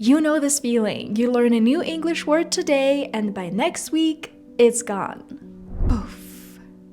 You know this feeling. You learn a new English word today, and by next week, it's gone. Poof.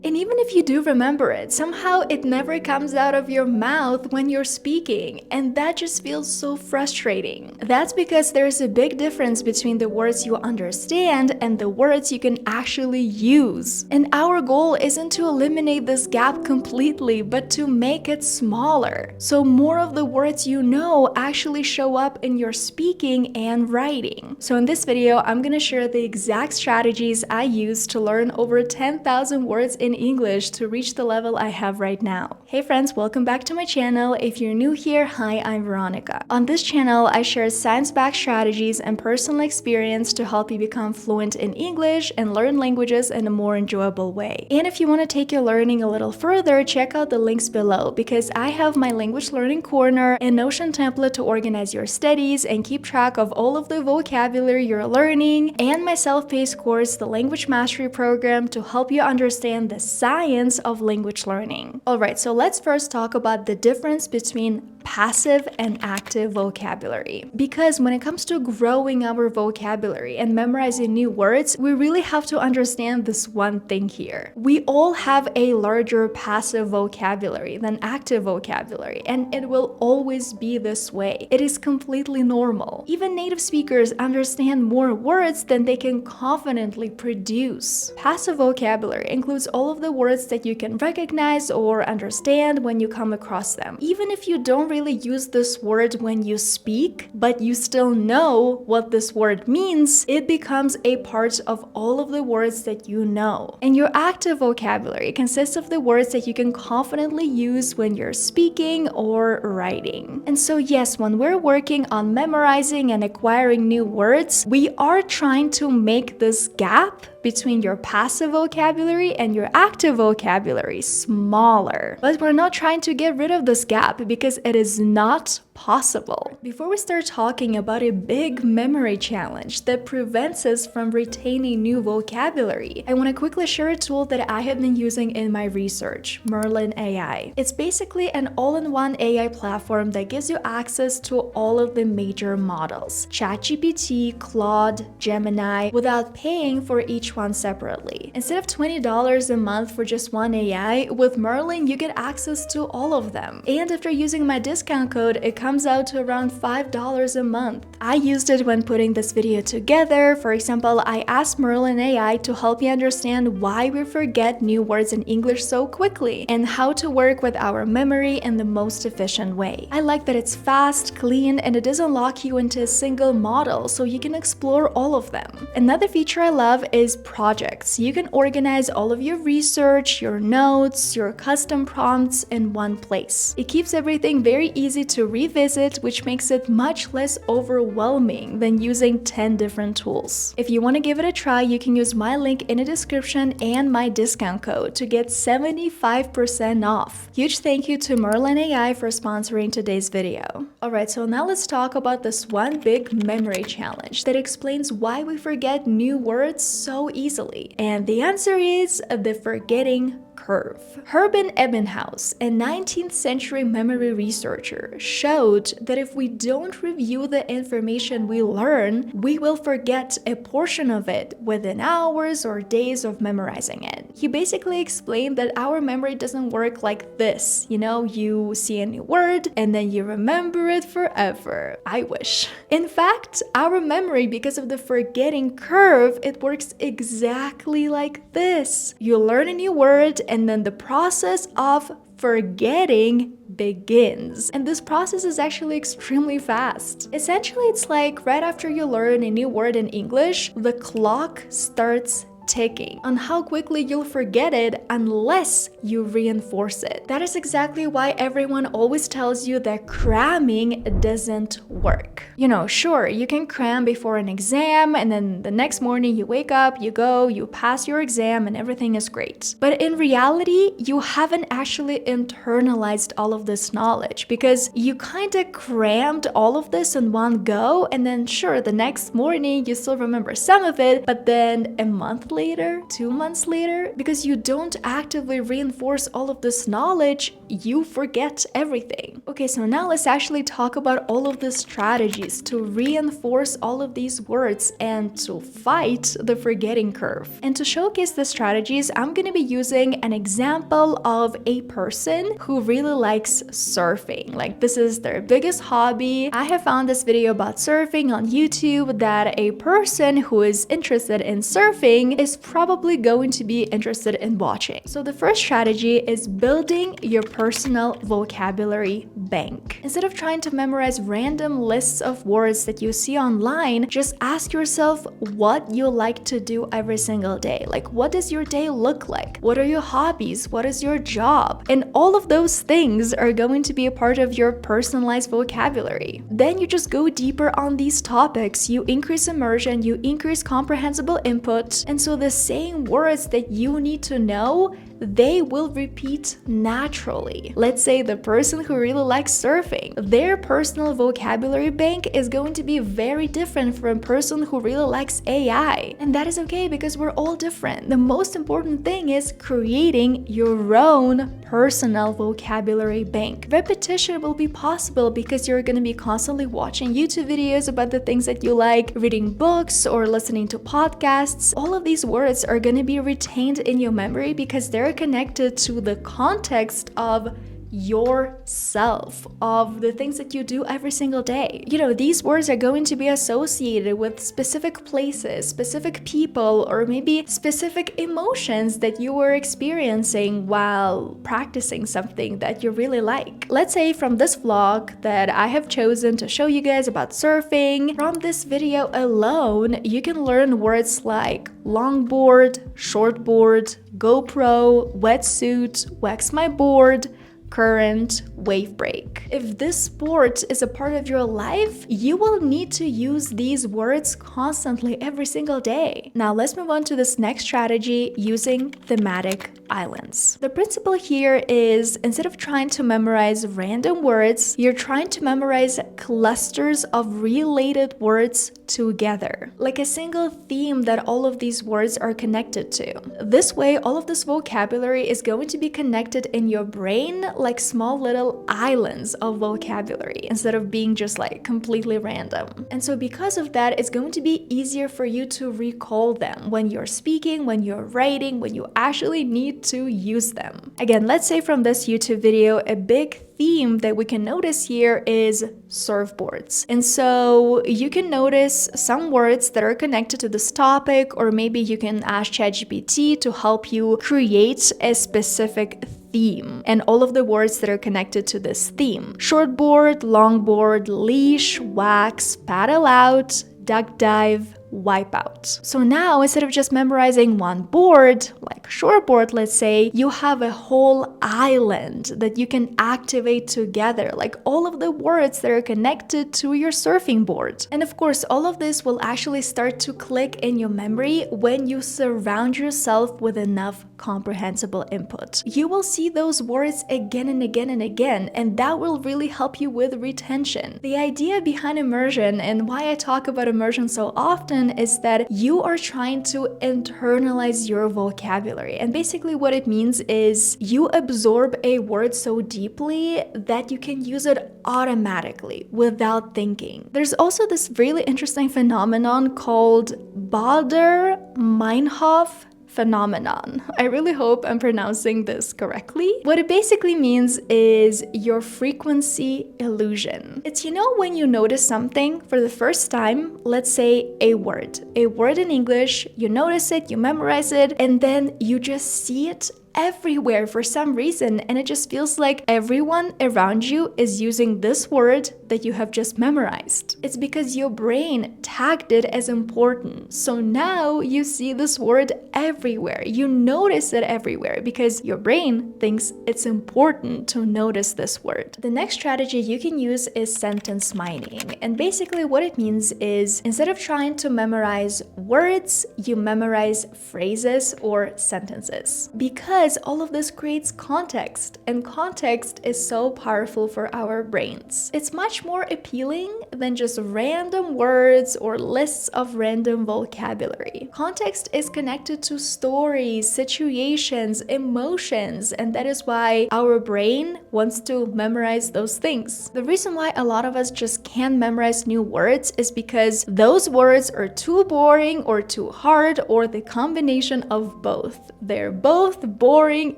And even if you do remember it, somehow it never comes out of your mouth when you're speaking, and that just feels so frustrating. That's because there's a big difference between the words you understand and the words you can actually use. And our goal isn't to eliminate this gap completely, but to make it smaller. So more of the words you know actually show up in your speaking and writing. So in this video, I'm gonna share the exact strategies I use to learn over 10,000 words in English to reach the level I have right now. Hey friends, welcome back to my channel. If you're new here, hi, I'm Veronika. On this channel, I share science-backed strategies and personal experience to help you become fluent in English and learn languages in a more enjoyable way. And if you want to take your learning a little further, check out the links below because I have my language learning corner and Notion template to organize your studies and keep track of all of the vocabulary you're learning, and my self-paced course, the Language Mastery Program, to help you understand the science of language learning. Alright, so let's first talk about the difference between passive and active vocabulary. Because when it comes to growing our vocabulary and memorizing new words, we really have to understand this one thing here. We all have a larger passive vocabulary than active vocabulary, and it will always be this way. It is completely normal. Even native speakers understand more words than they can confidently produce. Passive vocabulary includes all of the words that you can recognize or understand when you come across them. Even if you don't really use this word when you speak, but you still know what this word means, it becomes a part of all of the words that you know. And your active vocabulary consists of the words that you can confidently use when you're speaking or writing. And so yes, when we're working on memorizing and acquiring new words, we are trying to make this gap between your passive vocabulary and your active vocabulary smaller. But we're not trying to get rid of this gap because it is not possible. Before we start talking about a big memory challenge that prevents us from retaining new vocabulary, I want to quickly share a tool that I have been using in my research, Merlin AI. It's basically an all-in-one AI platform that gives you access to all of the major models, ChatGPT, Claude, Gemini, without paying for each one separately. Instead of $20 a month for just one AI, with Merlin you get access to all of them. And after using my discount code, it comes out to around $5 a month. I used it when putting this video together. For example, I asked Merlin AI to help me understand why we forget new words in English so quickly and how to work with our memory in the most efficient way. I like that it's fast, clean, and it doesn't lock you into a single model, so you can explore all of them. Another feature I love is projects. You can organize all of your research, your notes, your custom prompts in one place. It keeps everything very easy to revisit, which makes it much less overwhelming than using 10 different tools. If you want to give it a try, you can use my link in the description and my discount code to get 75% off. Huge thank you to Merlin AI for sponsoring today's video. Alright, so now let's talk about this one big memory challenge that explains why we forget new words so easily. And the answer is the forgetting curve. Herben Ebbinghaus, a 19th century memory researcher, showed that if we don't review the information we learn, we will forget a portion of it within hours or days of memorizing it. He basically explained that our memory doesn't work like this. You know, you see a new word and then you remember it forever. I wish. In fact, our memory, because of the forgetting curve, it works exactly like this. You learn a new word and then the process of forgetting begins. And this process is actually extremely fast. Essentially, it's like right after you learn a new word in English, the clock starts ticking on how quickly you'll forget it unless you reinforce it. That is exactly why everyone always tells you that cramming doesn't work. You know, sure, you can cram before an exam and then the next morning you wake up, you go, you pass your exam and everything is great. But in reality, you haven't actually internalized all of this knowledge because you kind of crammed all of this in one go, and then sure, the next morning you still remember some of it, but then a month later later, 2 months later, because you don't actively reinforce all of this knowledge, you forget everything. Okay, so now let's actually talk about all of the strategies to reinforce all of these words and to fight the forgetting curve. And to showcase the strategies, I'm gonna be using an example of a person who really likes surfing. Like, this is their biggest hobby. I have found this video about surfing on YouTube that a person who is interested in surfing is probably going to be interested in watching. So the first strategy is building your personal vocabulary bank. Instead of trying to memorize random lists of words that you see online, just ask yourself what you like to do every single day. Like, what does your day look like? What are your hobbies? What is your job? And all of those things are going to be a part of your personalized vocabulary. Then you just go deeper on these topics. You increase immersion, you increase comprehensible input, and so the same words that you need to know, they will repeat naturally. Let's say the person who really likes surfing, their personal vocabulary bank is going to be very different from a person who really likes AI. And that is okay because we're all different. The most important thing is creating your own personal vocabulary bank. Repetition will be possible because you're going to be constantly watching YouTube videos about the things that you like, reading books or listening to podcasts. All of these words are going to be retained in your memory because they're connected to the context of yourself, of the things that you do every single day. You know, these words are going to be associated with specific places, specific people, or maybe specific emotions that you were experiencing while practicing something that you really like. Let's say from this vlog that I have chosen to show you guys about surfing, from this video alone, you can learn words like longboard, shortboard, GoPro, wetsuit, wax my board, current, wave break. If this sport is a part of your life, you will need to use these words constantly every single day. Now let's move on to this next strategy, using thematic islands. The principle here is, instead of trying to memorize random words, you're trying to memorize clusters of related words together, like a single theme that all of these words are connected to. This way, all of this vocabulary is going to be connected in your brain like small little islands of vocabulary instead of being just like completely random. And so because of that, it's going to be easier for you to recall them when you're speaking, when you're writing, when you actually need to use them. Again, let's say from this YouTube video, a big theme that we can notice here is surfboards. And so you can notice some words that are connected to this topic, or maybe you can ask ChatGPT to help you create a specific theme and all of the words that are connected to this theme. Shortboard, longboard, leash, wax, paddle out, duck dive, wipeout. So now, instead of just memorizing one board, like shortboard, let's say, you have a whole island that you can activate together, like all of the words that are connected to your surfing board. And of course, all of this will actually start to click in your memory when you surround yourself with enough comprehensible input. You will see those words again and again and again, and that will really help you with retention. The idea behind immersion, and why I talk about immersion so often, is that you are trying to internalize your vocabulary. And basically what it means is you absorb a word so deeply that you can use it automatically without thinking. There's also this really interesting phenomenon called Baader-Meinhof phenomenon. I really hope I'm pronouncing this correctly. What it basically means is your frequency illusion. It's, you know, when you notice something for the first time, let's say a word in English, you notice it, you memorize it, and then you just see it everywhere for some reason, and it just feels like everyone around you is using this word that you have just memorized. It's because your brain tagged it as important. So now you see this word everywhere. You notice it everywhere because your brain thinks it's important to notice this word. The next strategy you can use is sentence mining. And basically what it means is, instead of trying to memorize words, you memorize phrases or sentences. Because because all of this creates context, and context is so powerful for our brains. It's much more appealing than just random words or lists of random vocabulary. Context is connected to stories, situations, emotions, and that is why our brain wants to memorize those things. The reason why a lot of us just can't memorize new words is because those words are too boring or too hard, or the combination of both. They're both boring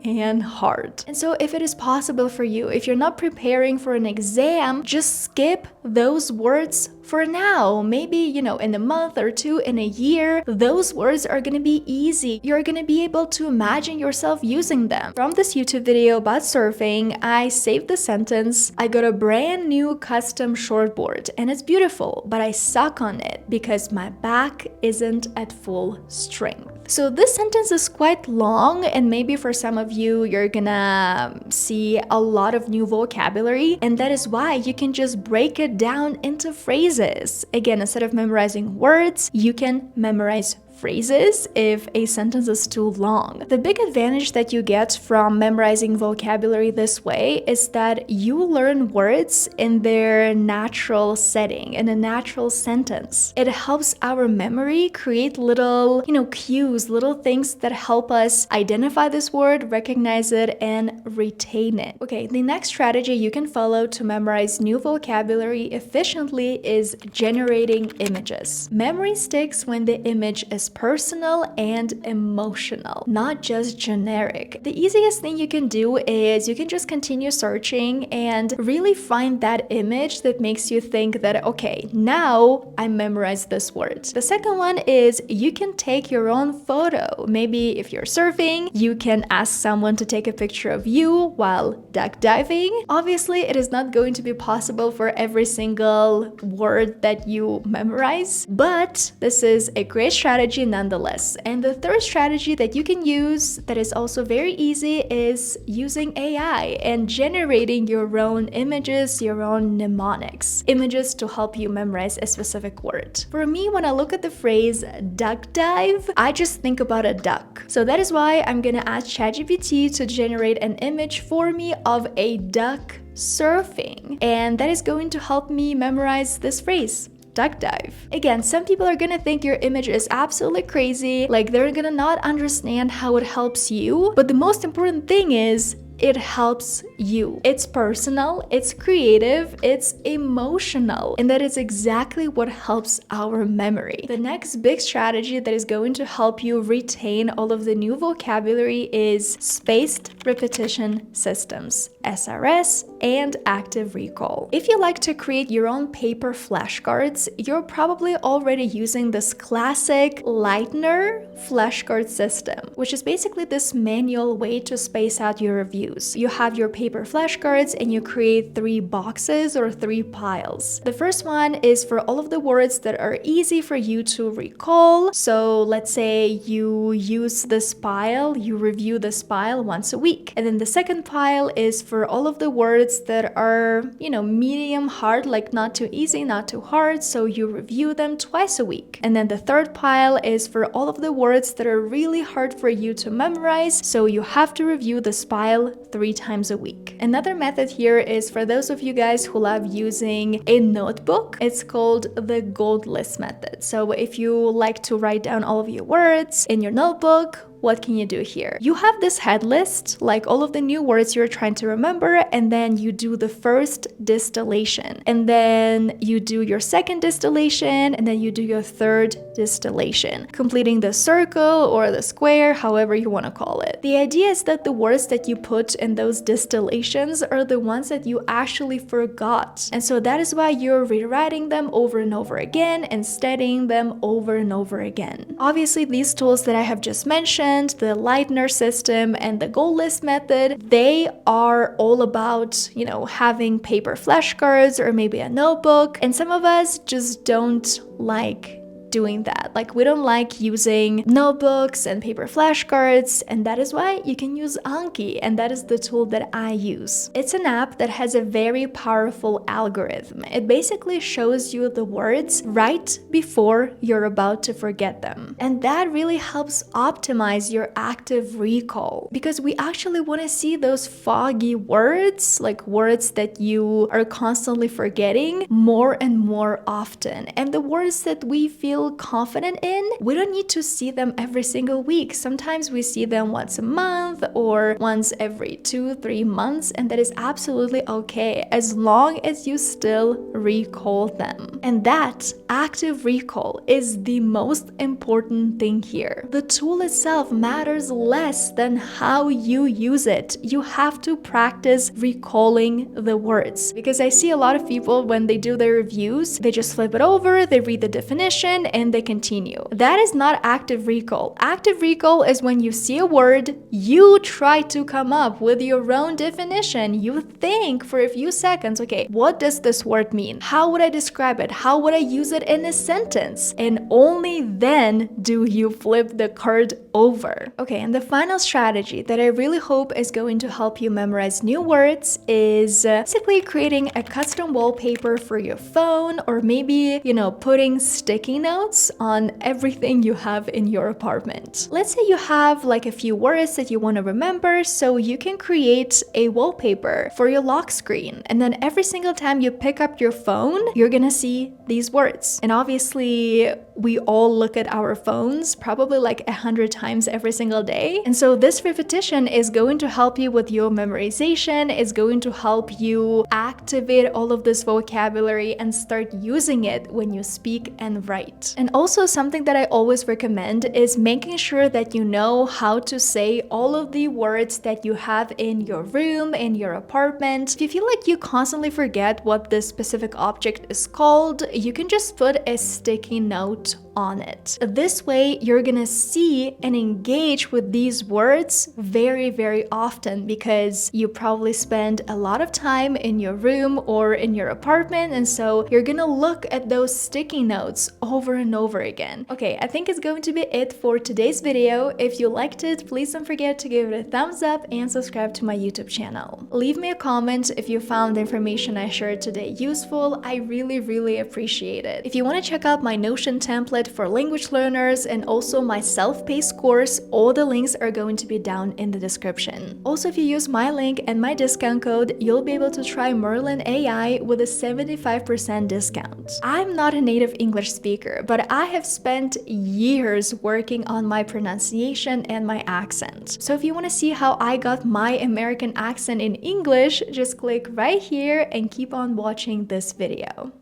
and hard. And so if it is possible for you, if you're not preparing for an exam, just skip those words for now. Maybe, in a month or two, in a year, those words are gonna be easy. You're gonna be able to imagine yourself using them. From this YouTube video about surfing, I saved the sentence, I got a brand new custom shortboard and it's beautiful, but I suck on it because my back isn't at full strength. So this sentence is quite long, and maybe for some of you, you're gonna see a lot of new vocabulary, and that is why you can just break it down into phrases. Again, instead of memorizing words, you can memorize phrases if a sentence is too long. The big advantage that you get from memorizing vocabulary this way is that you learn words in their natural setting, in a natural sentence. It helps our memory create little, cues, little things that help us identify this word, recognize it, and retain it. Okay, the next strategy you can follow to memorize new vocabulary efficiently is generating images. Memory sticks when the image is personal and emotional, not just generic. The easiest thing you can do is you can just continue searching and really find that image that makes you think that, okay, now I memorized this word. The second one is you can take your own photo. Maybe if you're surfing, you can ask someone to take a picture of you while duck diving. Obviously, it is not going to be possible for every single word that you memorize, but this is a great strategy nonetheless. And the third strategy that you can use that is also very easy is using AI and generating your own images, your own mnemonics, images to help you memorize a specific word. For me, when I look at the phrase duck dive, I just think about a duck. So that is why I'm gonna ask ChatGPT to generate an image for me of a duck surfing, and that is going to help me memorize this phrase. Duck dive. Again, some people are gonna think your image is absolutely crazy, like they're gonna not understand how it helps you, but the most important thing is it helps you. It's personal, it's creative, it's emotional, and that is exactly what helps our memory. The next big strategy that is going to help you retain all of the new vocabulary is spaced repetition systems, SRS, and active recall. If you like to create your own paper flashcards, you're probably already using this classic Lightner flashcard system, which is basically this manual way to space out your reviews. You have your paper flashcards and you create 3 boxes or 3 piles. The first one is for all of the words that are easy for you to recall. So let's say you use this pile, you review this pile once a week. And then the second pile is for all of the words that are, medium hard, like not too easy, not too hard. So you review them twice a week. And then the third pile is for all of the words that are really hard for you to memorize. So you have to review this pile 3 times a week. Another method here is for those of you guys who love using a notebook. It's called the gold list method. So if you like to write down all of your words in your notebook, what can you do here? You have this head list, like all of the new words you're trying to remember, and then you do the first distillation, and then you do your second distillation, and then you do your third distillation, completing the circle or the square, however you want to call it. The idea is that the words that you put in those distillations are the ones that you actually forgot, and so that is why you're rewriting them over and over again and studying them over and over again. Obviously, these tools that I have just mentioned, the Lightner system and the goal list method, they are all about, having paper flashcards or maybe a notebook. And some of us just don't like doing that. Like, we don't like using notebooks and paper flashcards, and that is why you can use Anki, and that is the tool that I use. It's an app that has a very powerful algorithm. It basically shows you the words right before you're about to forget them. And that really helps optimize your active recall, because we actually want to see those foggy words, like words that you are constantly forgetting, more and more often. And the words that we feel confident in, we don't need to see them every single week. Sometimes we see them once a month or once every 2-3 months, and that is absolutely okay as long as you still recall them. And that active recall is the most important thing here. The tool itself matters less than how you use it. You have to practice recalling the words, because I see a lot of people, when they do their reviews, they just flip it over, they read the definition, and they continue. That is not active recall. Active recall is when you see a word, you try to come up with your own definition. You think for a few seconds, okay, what does this word mean? How would I describe it? How would I use it in a sentence? And only then do you flip the card over. Okay, and the final strategy that I really hope is going to help you memorize new words is basically creating a custom wallpaper for your phone, or maybe, putting sticky notes on everything you have in your apartment. Let's say you have like a few words that you want to remember, so you can create a wallpaper for your lock screen. And then every single time you pick up your phone, you're gonna see these words. And obviously, we all look at our phones probably like 100 times every single day. And so this repetition is going to help you with your memorization, is going to help you activate all of this vocabulary and start using it when you speak and write. And also, something that I always recommend is making sure that you know how to say all of the words that you have in your room, in your apartment. If you feel like you constantly forget what this specific object is called, you can just put a sticky note on it. This way, you're gonna see and engage with these words very, very often, because you probably spend a lot of time in your room or in your apartment, and so you're gonna look at those sticky notes over and over again. Okay, I think it's going to be it for today's video. If you liked it, please don't forget to give it a thumbs up and subscribe to my YouTube channel. Leave me a comment if you found the information I shared today useful. I really, really appreciate it. If you want to check out my Notion template for language learners and also my self-paced course, all the links are going to be down in the description. Also, if you use my link and my discount code, you'll be able to try Merlin AI with a 75% discount. I'm not a native English speaker, but I have spent years working on my pronunciation and my accent. So if you want to see how I got my American accent in English, just click right here and keep on watching this video.